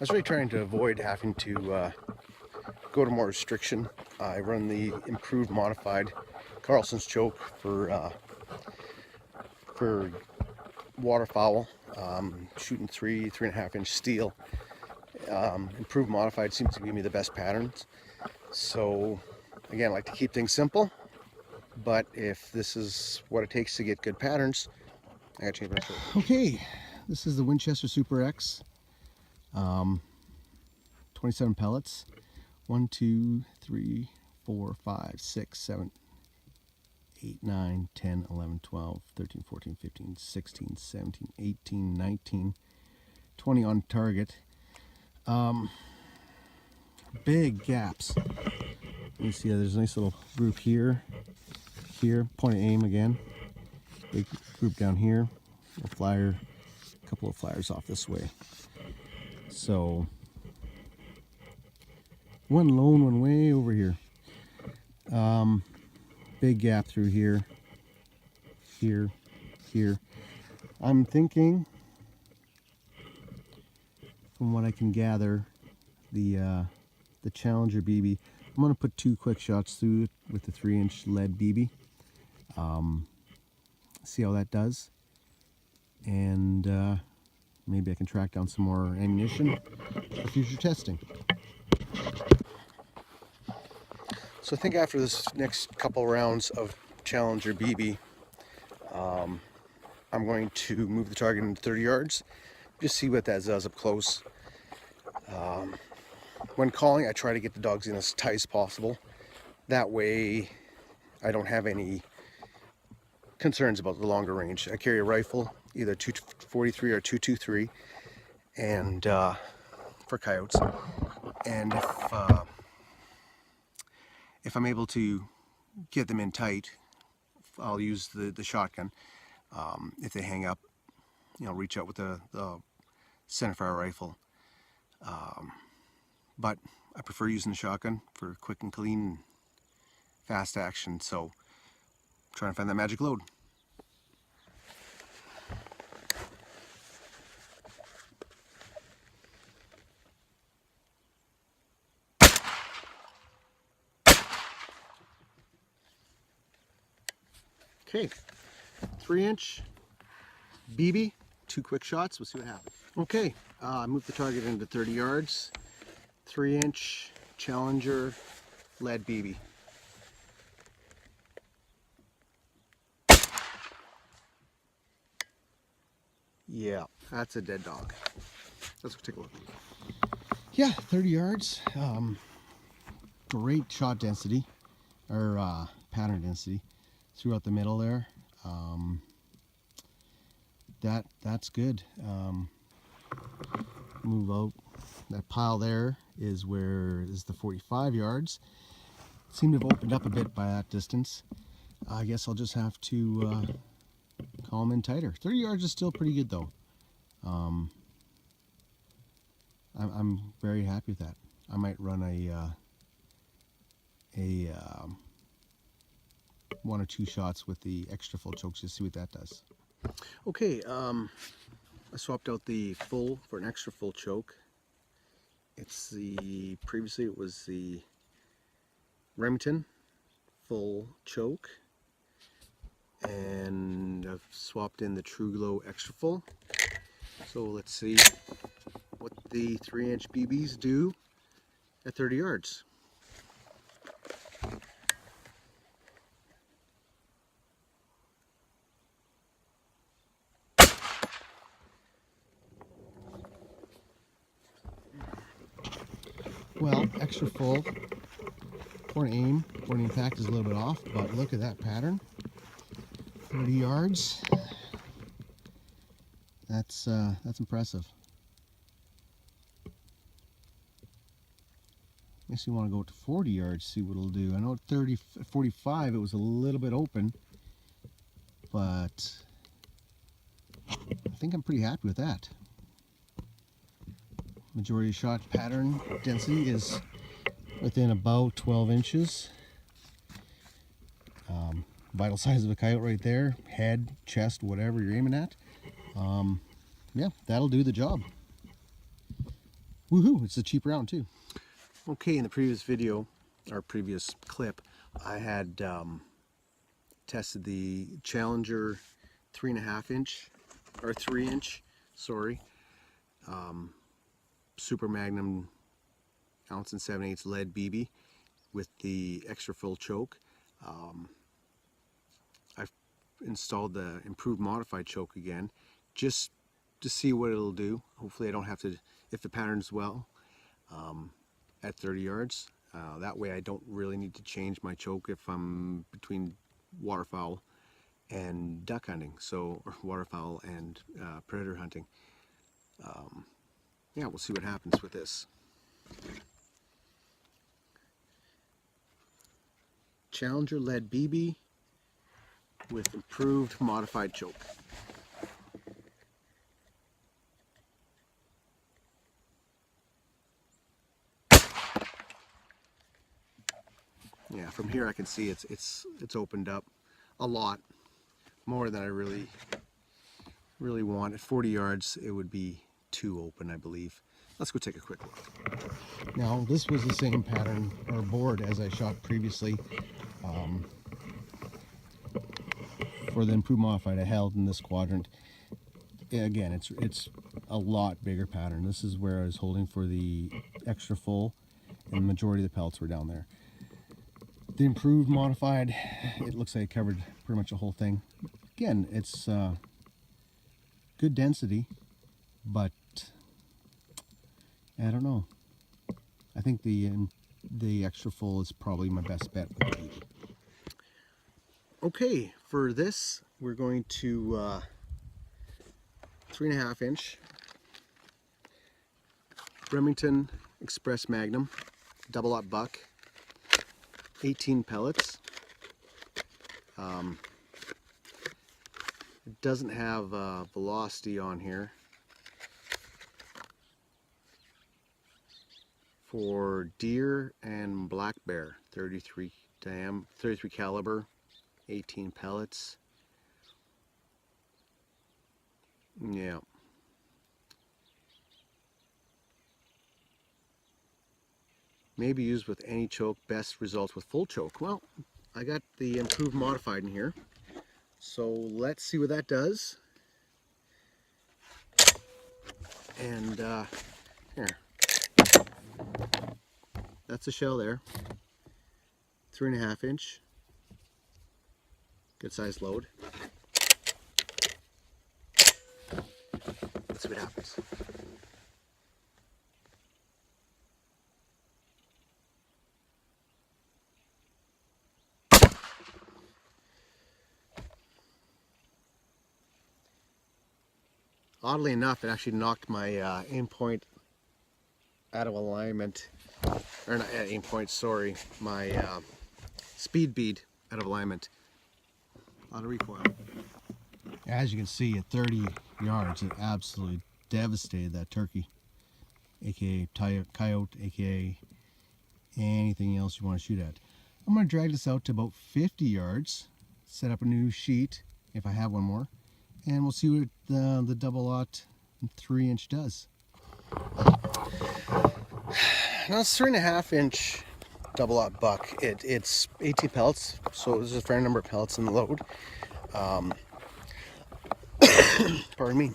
was really trying to avoid having to go to more restriction. I run the improved modified Carlson's choke for waterfowl, shooting 3.5 inch steel. Improved modified seems to give me the best patterns. So again, I like to keep things simple, but if this is what it takes to get good patterns, I gotta change my choke. Okay, this is the Winchester Super X, 27 pellets. 1, 2, 3, 4, 5, 6, 7, 8, 9, 10, 11, 12, 13, 14, 15, 16, 17, 18, 19, 20 on target. Big gaps. You see there's a nice little group here, point of aim again. Big group down here, a flyer, a couple of flyers off this way. So one lone one way over here. Big gap through here, here. I'm thinking, from what I can gather, the Challenger BB, I'm going to put 2 quick shots through it with the 3-inch lead BB. See how that does, and maybe I can track down some more ammunition for future testing. So I think after this next couple rounds of Challenger BB, I'm going to move the target into 30 yards, just see what that does up close. When calling, I try to get the dogs in as tight as possible. That way I don't have any concerns about the longer range. I carry a rifle, either 243 or 223, and for coyotes. And if I'm able to get them in tight, I'll use the shotgun. If they hang up, reach out with the centerfire rifle. But I prefer using the shotgun for quick and clean, fast action. So try and find that magic load. Okay, 3-inch BB, 2 quick shots. We'll see what happens. Okay, I moved the target into 30 yards. 3-inch Challenger lead BB. Yeah, that's a dead dog. Let's take a look. Yeah, 30 yards. Great shot density, or pattern density throughout the middle there. That's good. Move out. That pile there is the 45 yards. Seemed to have opened up a bit by that distance. I guess I'll just have to call them in tighter. 30 yards is still pretty good though. I'm very happy with that. I might run a 1 or 2 shots with the extra full chokes to see what that does. Okay, I swapped out the full for an extra full choke. Previously it was the Remington full choke, and I've swapped in the True Glow extra full. So let's see what the 3-inch BBs do at 30 yards. Well, extra full, point of aim, point of impact is a little bit off, but look at that pattern. 30 yards. That's impressive. Makes me want to go to 40 yards, see what it'll do. I know at 45 it was a little bit open, but I think I'm pretty happy with that. Majority shot pattern density is within about 12 inches. Vital size of a coyote right there, head, chest, whatever you're aiming at. Yeah, that'll do the job. Woohoo! It's a cheap round too. Okay, in the previous video, or previous clip, I had tested the Challenger 3.5 inch, or 3 inch, sorry, Super Magnum ounce and 7/8 lead BB with the extra full choke. I've installed the improved modified choke again, just to see what it'll do. Hopefully I don't have to, if the pattern's well, at 30 yards. That way I don't really need to change my choke if I'm between waterfowl and duck hunting, so, or waterfowl and predator hunting. Yeah, we'll see what happens with this. Challenger lead BB with improved modified choke. Yeah, from here I can see it's opened up a lot more than I really want. At 40 yards it would be too open, I believe. Let's go take a quick look. Now this was the same pattern or board as I shot previously for the improved modified I held in this quadrant. Again, it's a lot bigger pattern. This is where I was holding for the extra full, and the majority of the pellets were down there. The improved modified, it looks like it covered pretty much the whole thing. Again, it's good density, but I don't know. I think the extra full is probably my best bet with the BB. Okay, for this we're going to 3.5 inch Remington Express Magnum double-aught buck, 18 pellets. It doesn't have velocity on here for deer and black bear. 33 caliber, 18 pellets. Yeah. May be used with any choke, best results with full choke. Well, I got the improved modified in here, so let's see what that does. And here, that's the shell there, 3.5 inch, good size load. Let's see what happens. Oddly enough, it actually knocked my aim point out of alignment, or not aim point, sorry, my speed bead out of alignment. A lot of recoil. As you can see, at 30 yards, it absolutely devastated that turkey, aka coyote, aka anything else you want to shoot at. I'm going to drag this out to about 50 yards, set up a new sheet if I have one more, and we'll see what the double-aught 3 inch does. Now it's 3.5 inch double-aught buck. It's 18 pellets, so there's a fair number of pellets in the load. Pardon me.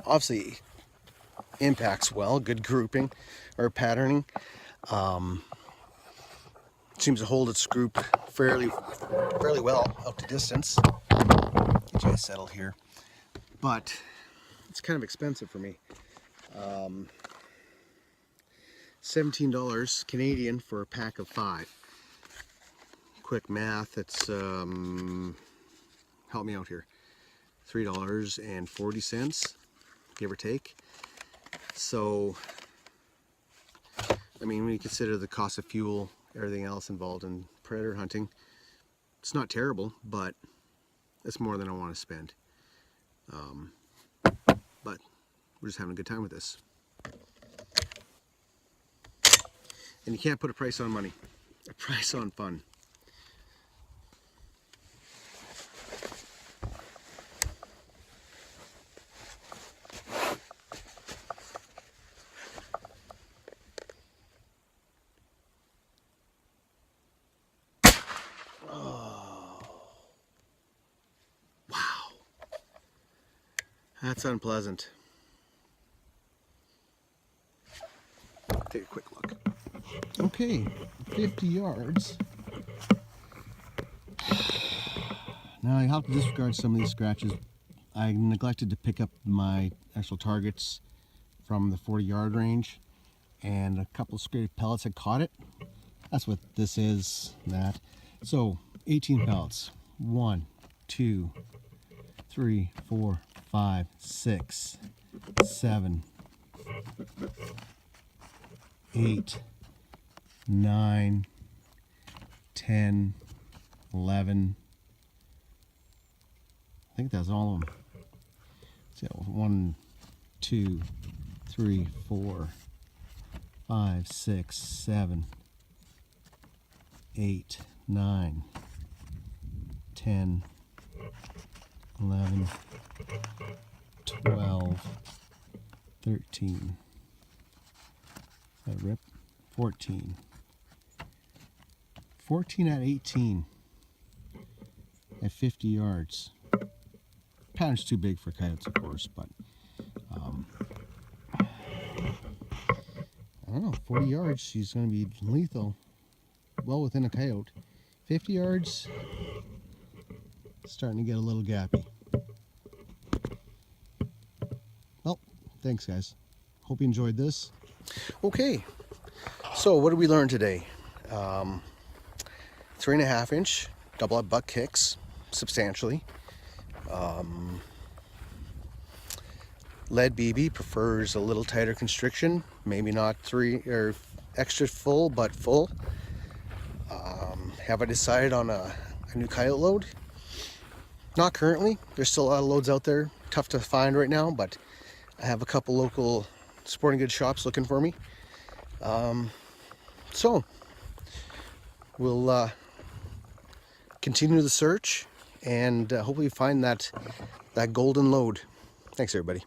Obviously impacts well, good grouping or patterning. Seems to hold its group fairly well out to distance. Get you guys settled here, but it's kind of expensive for me. $17 Canadian for a pack of 5. Quick math, it's help me out here, $3.40, give or take. So I mean, when you consider the cost of fuel, everything else involved in predator hunting, it's not terrible, but it's more than I want to spend. But we're just having a good time with this. And you can't put a price on money, a price on fun. That's unpleasant. Take a quick look. Okay, 50 yards. Now I have to disregard some of these scratches. I neglected to pick up my actual targets from the 40-yard range, and a couple of scraped pellets had caught it. That's what this is, that. So 18 pellets. 1, 2, 3, 4, 5, 6, 7, 8, 9, 10, 11. I think that's all of them. So 1, 2, 3, 4, 5, 6, 7, 8, 9, 10, 11, 12, 13, that rip, 14, 14 at 18 at 50 yards. Pattern's too big for coyotes, of course, but I don't know, 40 yards, she's going to be lethal, well within a coyote. 50 yards, starting to get a little gappy. Well, thanks guys. Hope you enjoyed this. Okay, so what did we learn today? 3.5 inch double up buck kicks substantially. Lead BB prefers a little tighter constriction, maybe not 3 or extra full, but full. Have I decided on a new coyote load? Not currently. There's still a lot of loads out there, tough to find right now, but I have a couple local sporting goods shops looking for me. So we'll continue the search and hopefully find that golden load. Thanks everybody.